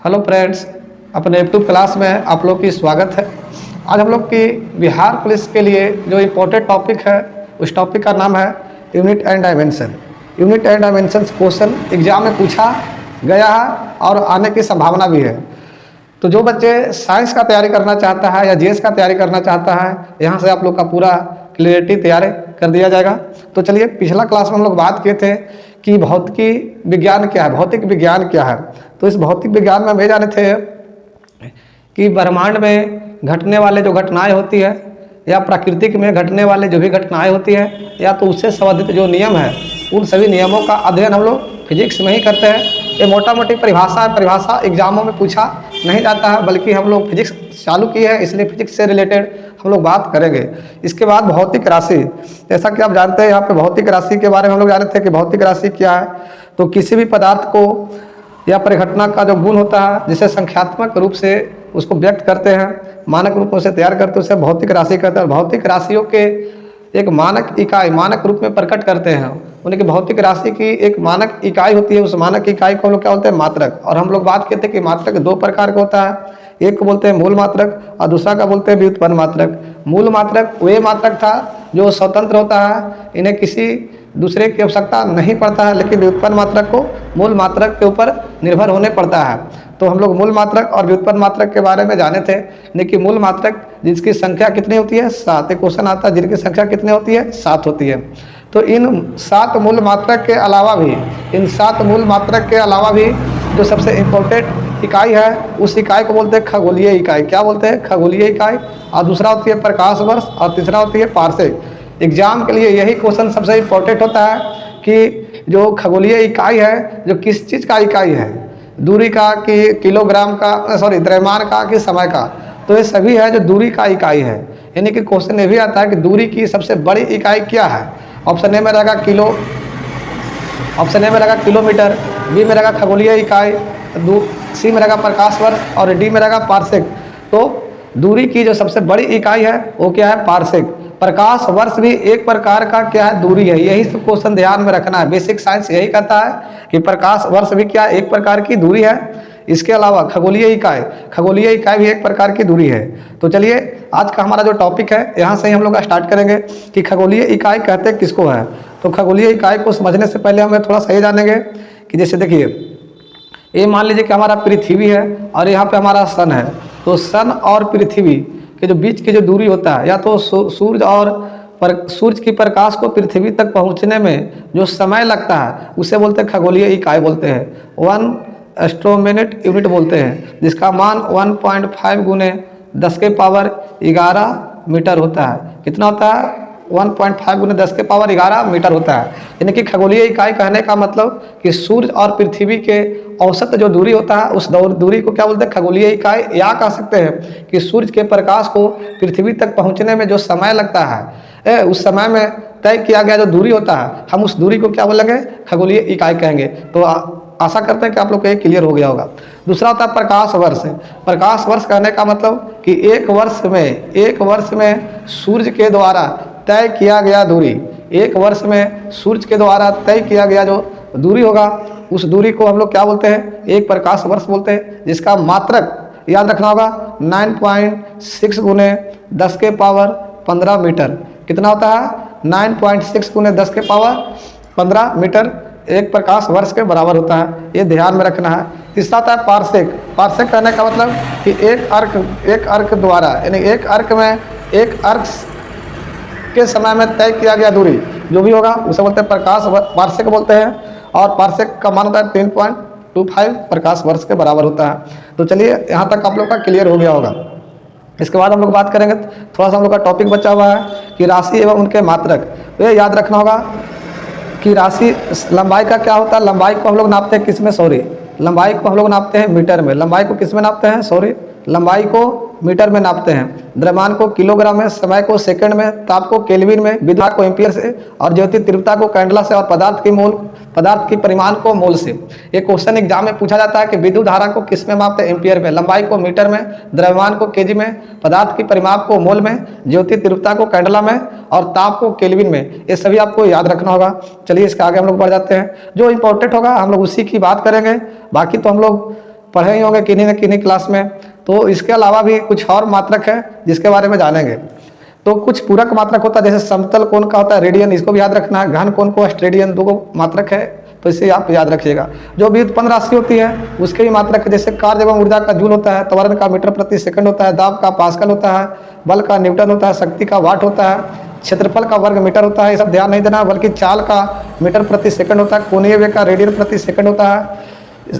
Hello friends, अपने YouTube class में आप लोग की स्वागत है। आज हम लोग की बिहार पुलिस के लिए जो इम्पोर्टेंट टॉपिक है उस टॉपिक का नाम है unit and dimension. Unit and dimension question exam में पूछा गया है और आने की संभावना भी है। तो जो बच्चे साइंस का तैयारी करना चाहता है या जीएस का तैयारी करना चाहता है, यहाँ से आप लोग का पूरा क्लियरिटी तैयार कर दिया जाएगा। तो चलिए, पिछला क्लास में हम लोग बात किए थे कि भौतिकी विज्ञान क्या है, भौतिक विज्ञान क्या है। तो इस भौतिक विज्ञान में हम ये जाने थे कि ब्रह्मांड में घटने वाले जो घटनाएं होती है या प्राकृतिक में घटने वाले जो भी घटनाएं होती है या तो उससे संबंधित जो नियम है, उन सभी नियमों का अध्ययन हम लोग फिजिक्स में ही करते हैं। ये मोटा मोटी परिभाषा एग्जामों में पूछा नहीं जाता है, बल्कि हम लोग फिजिक्स चालू की है, इसलिए फिजिक्स से रिलेटेड हम लोग बात करेंगे। इसके बाद भौतिक राशि, जैसा कि आप जानते हैं यहाँ पे भौतिक राशि के बारे में हम लोग जाने थे कि भौतिक राशि क्या है। तो किसी भी पदार्थ को या परिघटना का जो गुण होता है जिसे संख्यात्मक रूप से उसको व्यक्त करते हैं, मानक रूप में उसे तैयार करते हैं, उसे भौतिक राशि कहते हैं। भौतिक राशियों के एक मानक इकाई मानक रूप में प्रकट करते हैं। उनकी भौतिक राशि की एक मानक इकाई होती है, उस मानक इकाई को हम लोग क्या बोलते हैं? मात्रक। और हम लोग बात करते हैं कि मात्रक दो प्रकार का होता है, एक को बोलते हैं मूल मात्रक और दूसरा का बोलते हैं व्युत्पन्न मात्रक। मूल मात्रक वे मात्रक था जो स्वतंत्र होता है, इन्हें किसी दूसरे की आवश्यकता नहीं पड़ता है, लेकिन व्युत्पन्न मात्रक को मूल मात्रक के ऊपर निर्भर होने पड़ता है। तो हम लोग मूल मात्रक और व्युत्पन्न मात्रक के बारे में जाने थे। लेकिन मूल मात्रक जिसकी संख्या कितनी होती है? 7। एक क्वेश्चन आता है जिनकी संख्या कितनी होती है? 7 होती है। तो इन 7 मूल मात्रक के अलावा भी जो सबसे इम्पोर्टेंट इकाई है उस इकाई को बोलते हैं खगोलीय इकाई। क्या बोलते हैं? खगोलीय इकाई। और दूसरा होती है प्रकाश वर्ष और तीसरा होती है पार्सेक। एग्जाम के लिए यही क्वेश्चन सबसे इम्पोर्टेंट होता है कि जो खगोलीय इकाई है जो किस चीज़ का इकाई है, दूरी का कि किलोग्राम का, द्रव्यमान का कि समय का। तो ये सभी है जो दूरी का इकाई है। यानी कि क्वेश्चन ये भी आता है कि दूरी की सबसे बड़ी इकाई क्या है। ऑप्शन ए में रहेगा किलोमीटर, बी में रहेगा खगोलीय इकाई, सी में रहेगा प्रकाश वर्ष और डी में रहेगा पार्सेक। तो दूरी की जो सबसे बड़ी इकाई है वो क्या है? पार्सेक। प्रकाश वर्ष भी एक प्रकार का क्या है? दूरी है। यही सब क्वेश्चन ध्यान में रखना है। बेसिक साइंस यही कहता है कि प्रकाश वर्ष भी क्या एक प्रकार की दूरी है। इसके अलावा खगोलीय इकाई भी एक प्रकार की दूरी है। तो चलिए, आज का हमारा जो टॉपिक है यहाँ से ही हम लोग स्टार्ट करेंगे कि खगोलीय इकाई कहते किसको है। तो खगोलीय इकाई को समझने से पहले हमें थोड़ा सा ये जानेंगे कि जैसे देखिए, ये मान लीजिए कि हमारा पृथ्वी है और यहाँ पे हमारा सन है। तो सन और पृथ्वी के जो बीच की जो दूरी होता है, या तो सूर्य की प्रकाश को पृथ्वी तक पहुँचने में जो समय लगता है उसे बोलते हैं खगोलीय इकाई बोलते हैं। 1 एस्ट्रोनॉमिक यूनिट बोलते हैं, जिसका मान 1.5 गुने 10 के पावर 11 मीटर होता है। कितना होता है? 1.5 गुने 10 के पावर 11 मीटर होता है। यानी कि खगोलीय इकाई कहने का मतलब कि सूर्य और पृथ्वी के औसत जो दूरी होता है उस दूरी को क्या बोलते हैं? खगोलीय इकाई। या कह सकते हैं कि सूर्य के प्रकाश को पृथ्वी तक पहुंचने में जो समय लगता है, उस समय में तय किया गया जो दूरी होता है, हम उस दूरी को क्या बोलेंगे? खगोलीय इकाई कहेंगे। तो आशा करते हैं कि आप लोग को ये क्लियर हो गया होगा। दूसरा होता है प्रकाश वर्ष। प्रकाश वर्ष कहने का मतलब कि एक वर्ष में सूर्य के द्वारा तय किया गया दूरी, एक वर्ष में सूर्य के द्वारा तय किया गया जो दूरी होगा उस दूरी को हम लोग क्या बोलते हैं? एक प्रकाश वर्ष बोलते हैं, जिसका मात्रक याद रखना होगा 9.6 गुने 10 के पावर 15 मीटर। कितना होता है? 9.6 गुने 10 के पावर 15 मीटर एक प्रकाश वर्ष के बराबर होता है। ये ध्यान में रखना है। तीसरा होता है पार्सेक। पार्सेक कहने का मतलब कि एक अर्क द्वारा, यानी एक अर्क के समय में तय किया गया दूरी जो भी होगा उसे बोलते हैं पार्सेक बोलते हैं। और पार्सेक का मान होता है 3.25 प्रकाश वर्ष के बराबर होता है। तो चलिए, यहाँ तक आप लोग का क्लियर हो गया होगा। इसके बाद हम लोग बात करेंगे, थोड़ा सा हम लोग का टॉपिक बचा हुआ है कि राशि एवं उनके मात्रक। तो ये याद रखना होगा कि राशि लंबाई का क्या होता है? लंबाई को हम लोग नापते हैं किस में? लंबाई को हम लोग नापते हैं मीटर में। लंबाई को किस में नापते हैं? लंबाई को मीटर में नापते हैं। द्रव्यमान को किलोग्राम में, समय को सेकंड में, ताप को केल्विन में, विद्युत को एम्पियर से और ज्योति तीव्रता को कैंडला से और पदार्थ की परिमाण को मोल से। ये क्वेश्चन एग्जाम में पूछा जाता है कि विद्युत धारा को किस में मापते हैं? एम्पियर में। लंबाई को मीटर में, द्रव्यमान को केजी में, पदार्थ की परिमाप को मोल में, ज्योति तीव्रता को कैंडला में और ताप को केल्विन में। ये सभी आपको याद रखना होगा। चलिए, इसके आगे हम लोग बढ़ जाते हैं। जो इंपॉर्टेंट होगा हम लोग उसी की बात करेंगे। बाकी तो हम लोग पढ़े ही होंगे किन्हीं न किन्हीं क्लास में। तो इसके अलावा भी कुछ और मात्रक है जिसके बारे में जानेंगे। तो कुछ पूरक मात्रक होता है, जैसे समतल कोण का होता है रेडियन, इसको भी याद रखना है। घन कोण को ऑस्ट्रेलियन, दो मात्रक है, तो इसे आप याद रखिएगा। जो भी उत्पन्न राशि होती है उसके भी मात्रक है, जैसे कार्य एवं ऊर्जा का जूल होता है, त्वरण का मीटर प्रति सेकंड होता है, दाब का पास्कल होता है, बल का न्यूटन होता है, शक्ति का वाट होता है, क्षेत्रफल का वर्ग मीटर होता है। ये सब ध्यान नहीं देना, बल्कि चाल का मीटर प्रति सेकंड होता है, कोणीय वेग का रेडियन प्रति सेकंड होता है,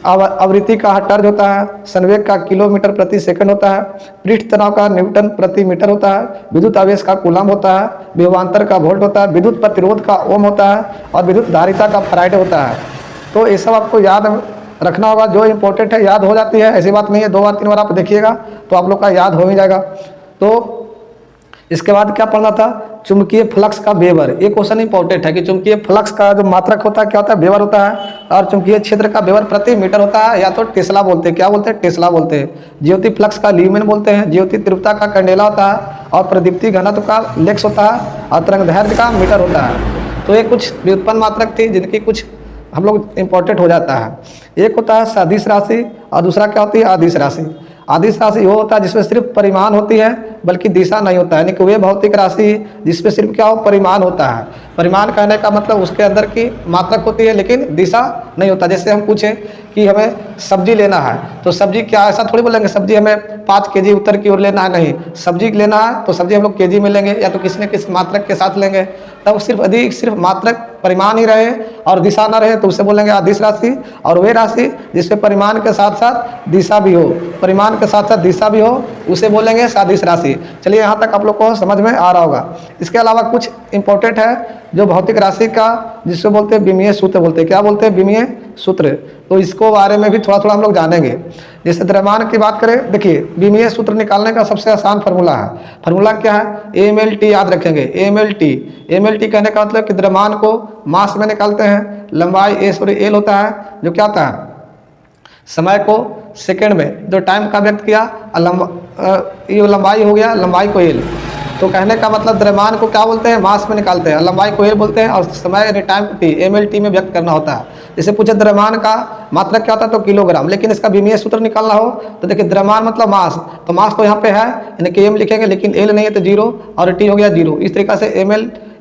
आवृत्ति का टर्ज होता है, संवेग का किलोमीटर प्रति सेकंड होता है, पृष्ठ तनाव का न्यूटन प्रति मीटर होता है, विद्युत आवेश का कूलम होता है, विभवांतर का वोल्ट होता है, विद्युत प्रतिरोध का ओम होता है, और विद्युत धारिता का फैराड होता है। तो ये सब आपको याद रखना होगा, जो इंपॉर्टेंट है याद हो जाती है, ऐसी बात नहीं है। 2 बार 3 बार आप देखिएगा तो आप लोग का याद हो ही जाएगा। तो इसके बाद क्या पढ़ना था, चुंबकीय फ्लक्स का वेबर। ये क्वेश्चन इंपॉर्टेंट है कि चुंबकीय फ्लक्स का जो मात्रक होता है क्या होता है, वेबर होता है, और चुंबकीय क्षेत्र का वेबर प्रति मीटर होता है, या तो टेस्ला बोलते हैं। क्या बोलते हैं, टेस्ला बोलते हैं। ज्योति फ्लक्स का ल्यूमेन बोलते हैं, ज्योति तीव्रता का कैंडेला होता है, और प्रदीप्ति घनत्व का लेक्स होता है, और तरंगदैर्घ्य का मीटर होता है। तो ये कुछ व्युत्पन्न मात्रक थी जिनकी कुछ हम लोग इंपॉर्टेंट हो जाता है। एक होता है सदिश राशि, और दूसरा क्या होती है, अदिश राशि। अदिश राशि वो होता है जिसमें सिर्फ परिमाण होती है बल्कि दिशा नहीं होता है, यानी कि वे भौतिक राशि जिसमें सिर्फ क्या हो, परिमाण होता है। परिमाण कहने का मतलब उसके अंदर की मात्रक होती है लेकिन दिशा नहीं होता। जैसे हम पूछें कि हमें सब्जी लेना है, तो सब्जी क्या, ऐसा थोड़ी बोलेंगे सब्जी हमें 5 केजी उत्तर की ओर लेना है, नहीं। सब्जी लेना है तो सब्जी हम लोग केजी में लेंगे, या तो किसी न किसी मात्रक के साथ लेंगे। तब सिर्फ अधिक सिर्फ मात्रक परिमाण ही रहे और दिशा ना रहे तो उसे बोलेंगे अदिश राशि। और वे राशि जिसमें परिमाण के साथ साथ दिशा भी हो, परिमाण के साथ साथ दिशा भी हो, उसे बोलेंगे सदिश राशि। चलिए यहाँ तक आप लोग को समझ में आ रहा होगा। इसके अलावा कुछ इंपॉर्टेंट है जो भौतिक राशि का, जिससे बोलते हैं विमीय सूत्र बोलते हैं। क्या बोलते हैं, विमीय सूत्र। तो इसको बारे में भी थोड़ा थोड़ा हम लोग जानेंगे। जैसे द्रव्यमान की बात करें, देखिए विमीय सूत्र निकालने का सबसे आसान फार्मूला है। फार्मूला क्या है, MLT याद रखेंगे। MLT कहने का मतलब कि द्रव्यमान को मास में निकालते हैं, लंबाई S और L होता है, जो क्या होता है, समय को सेकंड में, जो टाइम का व्यक्त किया, ये लंबाई हो गया, लंबाई को L। तो कहने का मतलब द्रव्यमान को क्या बोलते हैं, मास में निकालते हैं, लंबाई को L बोलते हैं, और समय यानी टाइम को T, MLT में व्यक्त करना होता है। जैसे पूछे द्रव्यमान का मात्रक क्या होता है, तो किलोग्राम, लेकिन इसका विमीय सूत्र निकालना हो तो देखिए द्रव्यमान मतलब मास, तो मास तो यहाँ पे है यानी कि M लिखेंगे, लेकिन L नहीं है तो 0, और T हो गया 0। इस तरीका से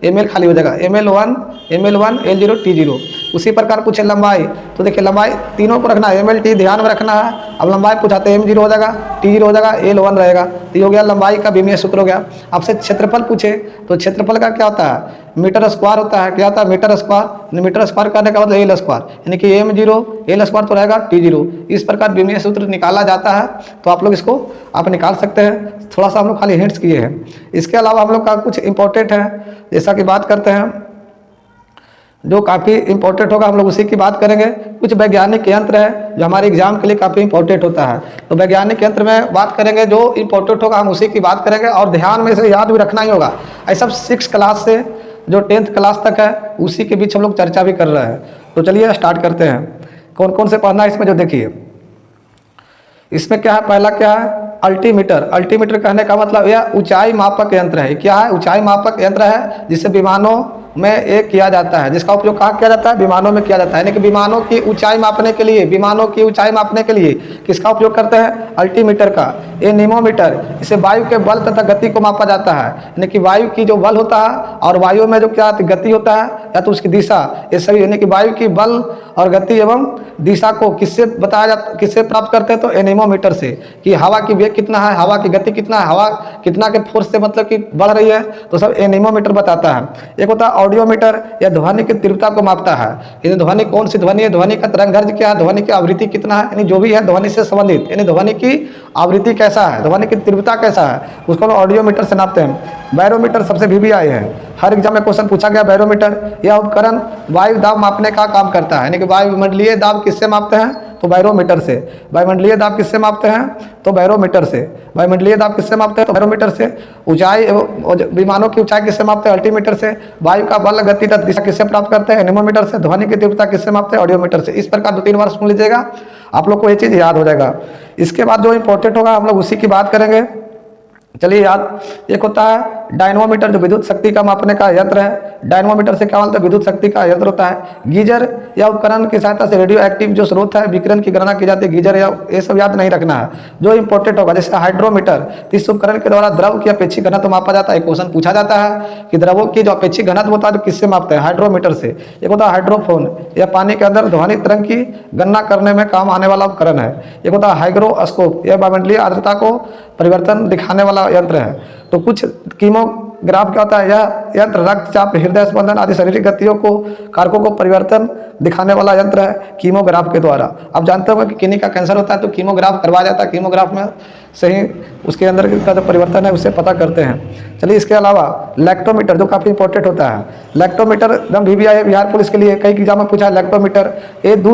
ML खाली हो जाएगा, ML1 L0 T0। उसी प्रकार पूछे लंबाई, तो देखिए लंबाई तीनों को रखना है, MLT ध्यान में रखना है। अब लंबाई पूछाते हैं, M0 हो जाएगा, T0 हो जाएगा, L1 रहेगा। तो ये हो गया लंबाई का विमीय सूत्र हो गया। आपसे क्षेत्रफल पूछे तो क्षेत्रफल का क्या होता है, मीटर स्क्वायर होता है। क्या होता है, मीटर स्क्वायर। मीटर स्क्वायर करने का मतलब L स्क्वायर, यानी कि M0 L स्क्वायर तो रहेगा T0। इस प्रकार विमीय सूत्र निकाला जाता है। तो आप लोग इसको आप निकाल सकते हैं, थोड़ा सा हम लोग खाली हिंट्स किए हैं। इसके अलावा हम लोग का कुछ इंपॉर्टेंट है, जैसा कि बात करते हैं जो काफ़ी इंपॉर्टेंट होगा, हम लोग उसी की बात करेंगे। कुछ वैज्ञानिक यंत्र है जो हमारे एग्जाम के लिए काफ़ी इंपॉर्टेंट होता है। तो वैज्ञानिक यंत्र में बात करेंगे, जो इंपॉर्टेंट होगा हम उसी की बात करेंगे, और ध्यान में से याद भी रखना ही होगा। ऐसा 6 क्लास से जो 10th क्लास तक है उसी के बीच हम लोग चर्चा भी कर रहे हैं। तो चलिए स्टार्ट करते हैं। कौन कौन से पढ़ना है इसमें, जो देखिए इसमें क्या है, पहला क्या है, अल्टीमीटर। अल्टीमीटर कहने का मतलब यह ऊंचाई मापक यंत्र है। क्या है, ऊंचाई मापक यंत्र है, जिसे विमानों में एक किया जाता है, जिसका उपयोग कहाँ किया जाता है, विमानों में किया जाता है। यानी कि विमानों की ऊंचाई मापने के लिए, विमानों की ऊंचाई मापने के लिए किसका उपयोग करते हैं, अल्टीमीटर का। एनीमोमीटर, इसे वायु के बल तथा गति को मापा जाता है। यानी कि वायु की जो बल होता है और वायु में जो क्या गति होता है या तो उसकी दिशा, ये सभी, यानी कि वायु की बल और गति एवं दिशा को किससे बताया जाता, किससे प्राप्त करते हैं, तो एनीमोमीटर से। कि हवा की वेग कितना है, हवा की गति कितना है, हवा कितना के फोर्स से मतलब कि बढ़ रही है, तो सब एनीमोमीटर बताता है। एक होता है ऑडियोमीटर, या ध्वनि की तीव्रता को मापता है। यानी ध्वनि कौन सी ध्वनि है, ध्वनि का तरंगदैर्घ्य क्या है, ध्वनि की आवृत्ति कितना है, यानी जो भी है ध्वनि से संबंधित, यानी ध्वनि की आवृत्ति कैसा है, ध्वनि की तीव्रता कैसा है, उसको हम ऑडियोमीटर से नापते हैं। बैरोमीटर सबसे VBI है, हर एग्जाम में क्वेश्चन पूछा गया। बैरोमीटर यह उपकरण वायु दाब मापने का काम करता है। यानी कि वायुमंडलीय दाब किससे मापते हैं, तो बैरोमीटर से। वायुमंडलीय दाब किससे मापते हैं, तो बैरोमीटर से। वायुमंडलीय दाब किससे मापते हैं, तो बैरोमीटर से। ऊंचाई, विमानों की ऊंचाई किससे मापते हैं, अल्टीमीटर से। वायु का बल गति तथा दिशा किससे प्राप्त करते हैं, एनीमोमीटर से। ध्वनि की तीव्रता किससे मापते हैं, ऑडियोमीटर से। इस प्रकार 2-3 बार सुन लीजिएगा, आप लोग को ये चीज़ याद हो जाएगा। इसके बाद जो इंपॉर्टेंट होगा हम लोग उसी की बात करेंगे। चलिए याद, एक होता है डायनमोमीटर जो विद्युत शक्ति का मापने का यंत्र है। डायनमोमीटर से क्या बोलते हैं, विद्युत शक्ति का यंत्र होता है। गीजर या उपकरण की सहायता से रेडियो एक्टिव जो स्रोत है विकिरण की गणना की जाती है। गीजर या ये सब याद नहीं रखना है जो इंपॉर्टेंट होगा। जैसे हाइड्रोमीटर, इस उपकरण के द्वारा द्रव की अपेक्षित घनत्व मापा जाता है। क्वेश्चन पूछा जाता है कि द्रवों की जो अपेक्षित घनत्व होता है तो किससे मापते हैं, हाइड्रोमीटर से। एक होता है हाइड्रोफोन, यह पानी के अंदर ध्वनि तरंग की गणना करने में काम आने वाला उपकरण है। एक होता है हाइग्रोस्कोप, यह वायुमंडलीय आर्द्रता को परिवर्तन दिखाने वाला यंत्र है। तो कुछ कीमोग्राफ क्या होता है, यह यंत्र रक्तचाप, हृदय स्पंदन आदि शारीरिक गतियों को कारकों को परिवर्तन दिखाने वाला यंत्र है कीमोग्राफ के द्वारा। आप जानते हो कि किडनी का कैंसर होता है तो कीमोग्राफ करवाया जाता है। कीमोग्राफ में सही उसके अंदर का जो परिवर्तन है उससे पता करते हैं। चलिए इसके अलावा लैक्टोमीटर जो काफ़ी इंपॉर्टेंट होता है। लैक्टोमीटर एकदम VVI बिहार पुलिस के लिए कई एग्जाम में पूछा है। लैक्टोमीटर ये दूध